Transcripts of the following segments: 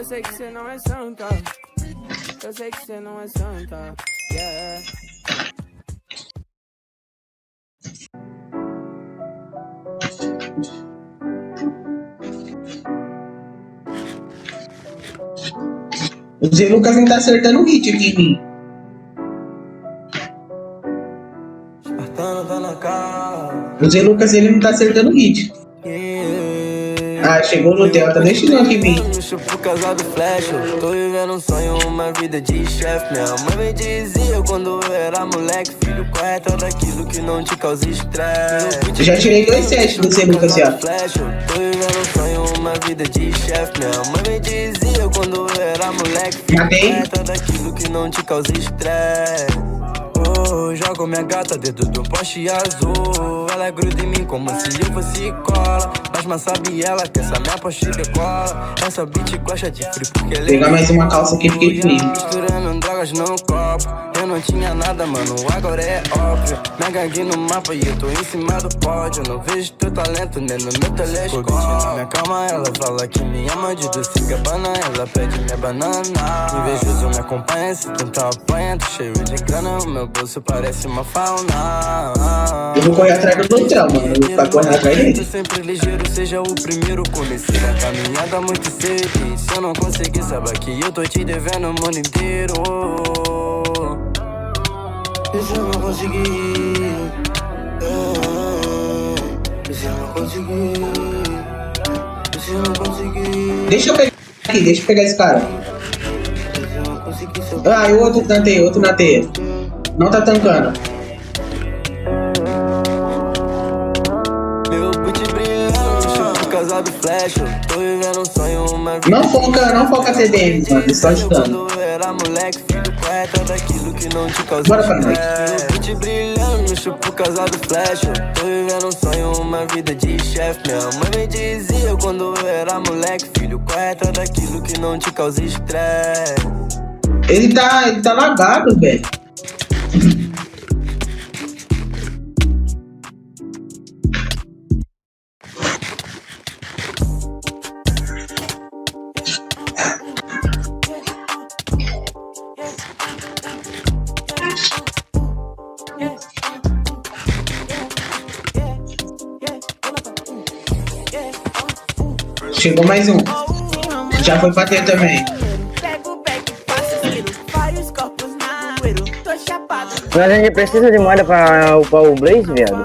sei que você não é santa. Eu sei que você não é santa. Yeah. O Zé Lucas não tá acertando o hit aqui em mim. O Zé Lucas ele não tá acertando o hit. Ah, chegou no hotel, tá deixando aqui em mim. Por causa do flash, eu tô vivendo um sonho, uma vida de chefe. Minha mãe me dizia quando eu era moleque, filho, correta daquilo que não te causa estresse. Eu já tirei 2,7 do Zé Lucas, ó. Tô vivendo um sonho, uma vida de chefe. Minha mãe me dizia quando eu era moleque, filho, correta daquilo que não te causa estresse. Oh, jogo minha gata dentro do poste azul. Ela gruda em mim como se eu fosse cola. Mas sabe ela que essa minha poste decola. Essa bitch gosta de frio porque ela pegar mais uma calça aqui, fiquei frio. Misturando drogas no copo. Eu não tinha nada, mano, agora é óbvio. Minha gangue no mapa e eu tô em cima do pódio. Não vejo teu talento nem no meu telescópio. Na minha calma ela fala que me ama de doce Gabbana. Ela pede minha banana. Invejoso me acompanha, se tentar apanha. Tô cheio de grana, o meu bolso parece uma fauna. Eu vou correr atrás do hotel, mano. Eu vou ficar correndo atrás dele. Sempre ligeiro, seja o primeiro. Comecei a caminhada muito cedo. E se eu não conseguir, saiba que eu tô te devendo o mundo inteiro. E se eu não conseguir, e se eu não conseguir, e se eu não conseguir. Deixa eu pegar esse cara. Ah, e o outro na teia, Não tá tancando. Meu boot brilhando, por causa do flash. Tô vivendo um sonho, uma vida. Não foca TDM, mano. Só ajudando. Era moleque, filho, correta daquilo que não te causa. Bora pra noite. Meu boot brilhando, por causa do flash. Tô vivendo um sonho, uma vida de chefe. Minha mãe me dizia quando eu era moleque, filho, correta daquilo que não te causa estresse. Ele tá lagado, velho. Chegou mais um. Já foi bater também. Mas a gente precisa de moeda pra upar o Blaze, viado?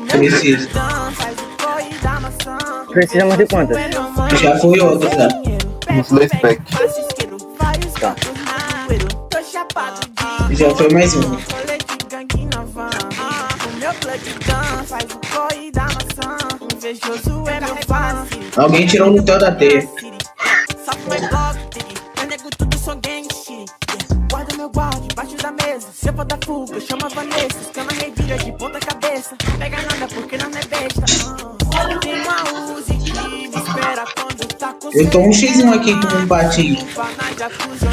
Precisa. Precisamos de quantas? Já foi outro, tá? Uns 2 packs. Tá. Já foi mais um. Alguém tirou o Lutel da teia. Guarda meu guarda embaixo da mesa. Se eu for dar fuga, eu chamo a Vanessa. Escama revira de ponta cabeça. Pega nada porque não é besta. Tem uma Uzi que me espera quando tá com. Eu tô um X1 aqui com um patinho.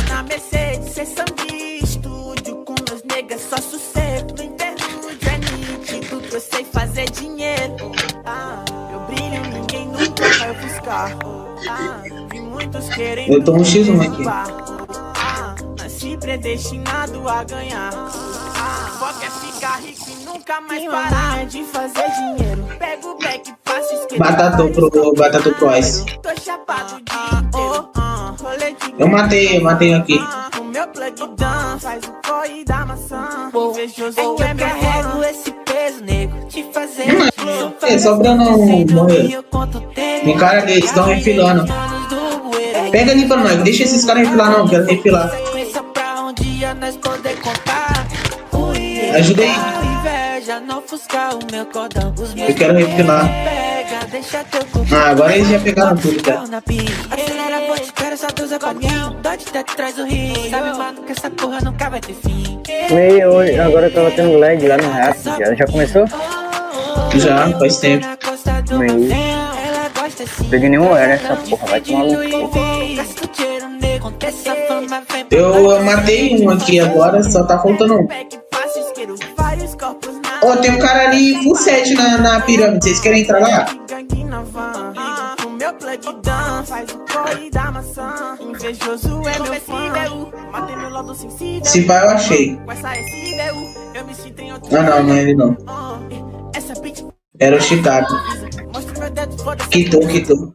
Na Mercedes, cês são de estúdio. Com meus negas só sossego. No interlúdio é nítido que eu sei fazer dinheiro. Eu brilho, ninguém nunca vai ofuscar. Vi muitos querendo. Eu tô um X1 aqui. Nasci predestinado a ganhar. Foca é ficar rico e nunca mais parar de fazer dinheiro. Pego o back, faço esquerda. Batata pro Ice. Tô chapado de rolê de. Eu matei aqui. O meu plug down faz o corre da maçã. Invejoso eu carrego esse peso, nego. Te fazer. É só pra não morrer. Tem cara deles, estão refilando. Pega ali pra nós, deixa esses caras refilar não, quero refilar. Ajuda aí. Eu quero refilar. Ah, agora eles já pegaram tudo, cara. Meio, agora eu tava tendo lag lá no React, já começou? Já, faz tempo. Meio. Peguei nenhum era essa porra, vai tomar no cu. Eu matei um aqui agora, só tá faltando um. Ó, tem um cara ali full set na pirâmide, vocês querem entrar lá? meu plug down. Faz o corre da maçã. Invejoso é meu fã. Matei meu lado sensível. Se pá, eu achei. Com essa SBU, eu me sinto em outro. Ah, não, não é ele não. Essa bitch Era o Chicago. mostra meu dedo, foda-se. Quitou, quitou.